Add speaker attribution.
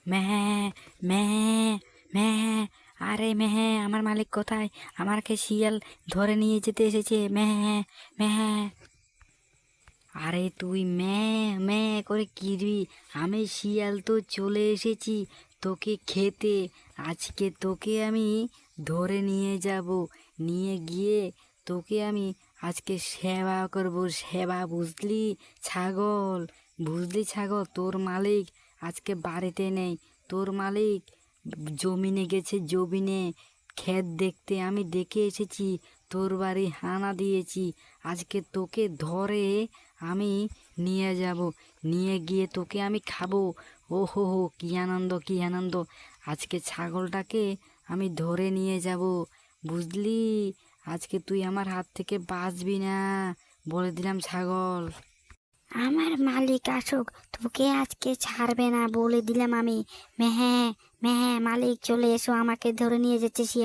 Speaker 1: মেহে মেহে মেহে। আরে মেহে, আমার মালিক কোথায়? আমাকে শিয়াল ধরে নিয়ে যেতে এসেছে। মেহে মেহে। আরে তুই মে মে করে কিরবি? আমি শিয়াল তো চলে এসেছি তোকে খেতে। আজকে তোকে আমি ধরে নিয়ে যাব, নিয়ে গিয়ে তোকে আমি আজকে সেবা করব, সেবা, বুঝলি ছাগল? বুঝলি ছাগল, তোর মালিক আজকে বাড়িতে নেই। তোর মালিক জমিনে গেছে, জমিনে ক্ষেত দেখতে। আমি দেখে এসেছি, তোর বাড়ি হানা দিয়েছি। আজকে তোকে ধরে আমি নিয়ে যাব, নিয়ে গিয়ে তোকে আমি খাবো। ও হো হো, কি আনন্দ, কি আনন্দ! আজকে ছাগলটাকে আমি ধরে নিয়ে যাব, বুঝলি? আজকে তুই আমার হাত থেকে বাঁচবি না, বলে দিলাম ছাগল।
Speaker 2: আমার মালিক আসুক, তোকে আজকে ছাড়বে না বলে দিলাম আমি। মেহে মেহে, মালিক চলে এসো, আমাকে ধরে নিয়ে যাচ্ছে শিয়াল।